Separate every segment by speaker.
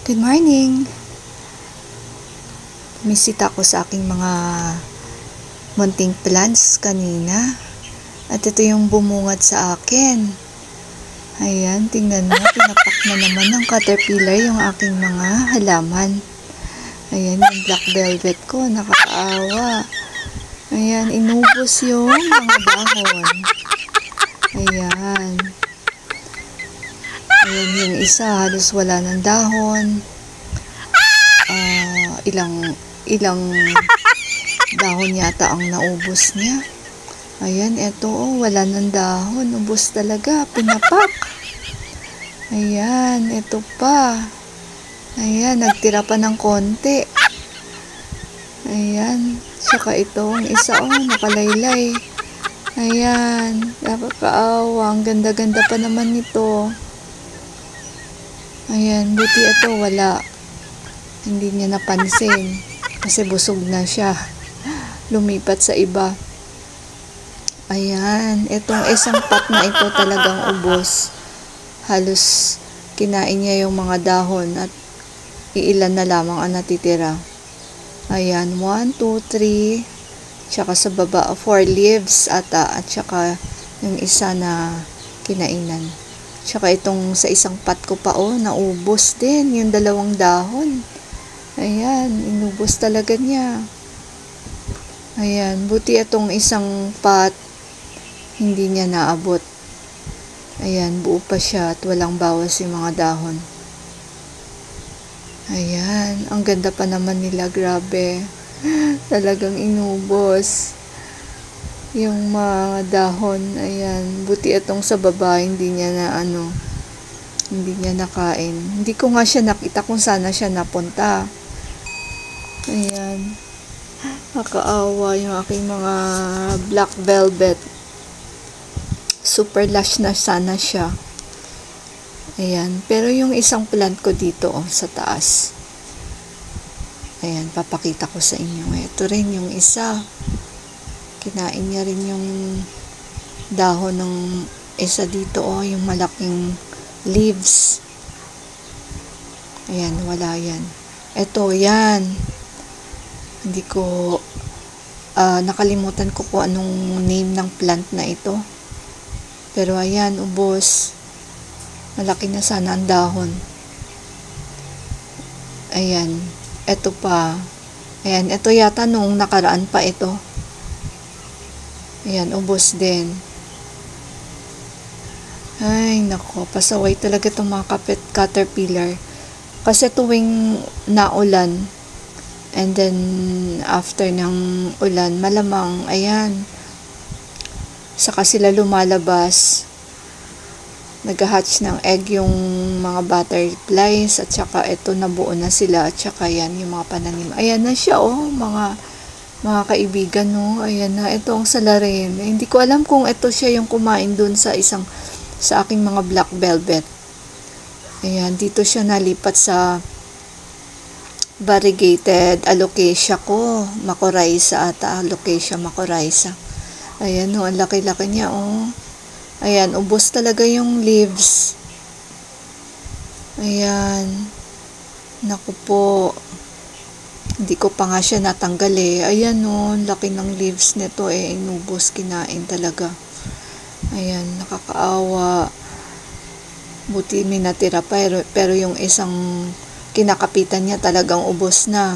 Speaker 1: Good morning! Misita ko sa aking mga munting plants kanina. At ito yung bumungad sa akin. Ayan, tingnan mo, tinapak na naman ng caterpillar yung aking mga halaman. Ayan, yung black velvet ko, nakakaawa. Ayan, inubos yung mga dahon. Ayan. Ayan, yung isa, halos wala ng dahon. Ilang dahon yata ang naubos niya. Ayan, eto, wala ng dahon. Ubos talaga, pinapak. Ayan, eto pa. Ayan, nagtira pa ng konti. Ayan, saka itong isa, nakalaylay. Ayan, nakakaawa. Ang ganda-ganda pa naman nito. Ayan, buti ito, wala. Hindi niya napansin. Kasi busog na siya. Lumipat sa iba. Ayan, itong isang pot na ito talagang ubos. Halos kinain niya yung mga dahon at iilan na lamang ang natitira. Ayan, 1, 2, 3. Tsaka sa baba, 4 leaves ata. At tsaka yung isa na kinainan. Tsaka itong sa isang pot ko pa, naubos din yung 2 dahon. Ayan, inubos talaga niya. Ayan, buti itong isang pot, hindi niya naabot. Ayan, buo pa siya at walang bawas yung mga dahon. Ayan, ang ganda pa naman nila, grabe. Talagang inubos yung mga dahon. Ayan, buti itong sa baba, hindi niya nakain. Hindi ko nga siya nakita kung sana siya napunta. Ayan, nakakaawa yung aking mga black velvet. Super lush na sana siya. Ayan, pero yung isang plant ko dito sa taas. Ayan, papakita ko sa inyo. Ito rin yung isa. Kinain niya rin yung dahon ng isa dito, yung malaking leaves. Ayan, wala yan. Ito, yan. Hindi ko nakalimutan ko kung anong name ng plant na ito. Pero ayan, ubos. Malaki na sana ang dahon. Ayan, ito pa. Ayan, ito yata nung nakaraan pa ito. Ayan, ubos din. Ay, nako, pasaway talaga itong mga caterpillar. Kasi tuwing naulan, and then after ng ulan, malamang, ayan, saka sila lumalabas. Nag-hatch ng egg yung mga butterflies, at saka ito, nabuo na sila, at saka yan, yung mga pananim. Ayan na siya, mga kaibigan, ayan na, ito ang salarin. Hindi ko alam kung ito siya yung kumain dun sa aking mga black velvet. Ayan, dito siya nalipat sa variegated alocasia ko. Mycorrhiza ata, alocasia mycorrhiza. Ayan, ang laki-laki niya, Ayan, ubos talaga yung leaves. Ayan. Naku po. Hindi ko pa nga siya natanggal Ayan, laki ng leaves nito inubos, kinain talaga. Ayan, nakakaawa. Buti may natira pero yung isang kinakapitan niya talagang ubos na.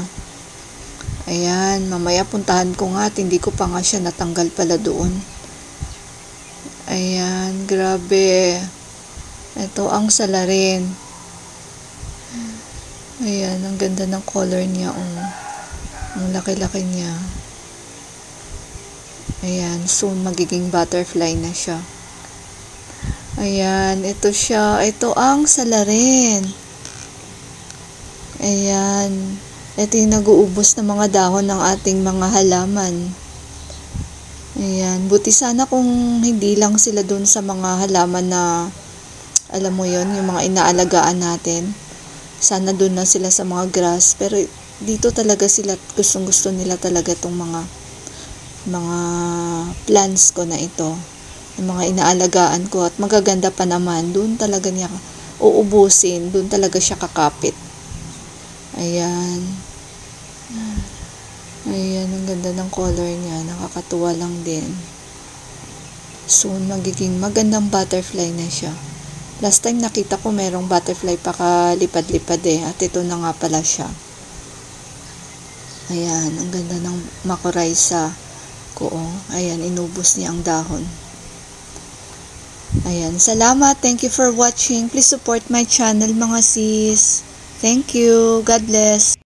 Speaker 1: Ayan, mamaya puntahan ko nga at hindi ko pa nga siya natanggal pala doon. Ayan, grabe. Ito ang salarin. Ayan, ang ganda ng color niya. Ang laki-laki niya. Ayan, soon magiging butterfly na siya. Ayan, ito siya. Ito ang salarin. Ayan. Ito yung nag-uubos ng mga dahon ng ating mga halaman. Ayan, buti sana kung hindi lang sila dun sa mga halaman na, alam mo yon, yung mga inaalagaan natin. Sana dun na sila sa mga grass. Pero dito talaga sila, gustong-gusto nila talaga itong mga plants ko na ito. Yung mga inaalagaan ko at magaganda pa naman. Dun talaga niya uubusin. Dun talaga siya kakapit. Ayan. Ayan, ang ganda ng color niya. Nakakatuwa lang din. Soon, magiging magandang butterfly na siya. Last time nakita ko merong butterfly pa kalipad-lipad At ito na nga pala siya. Ayan, ang ganda ng makoraysa ko. Ayan, inubos niya ang dahon. Ayan, salamat. Thank you for watching. Please support my channel mga sis. Thank you. God bless.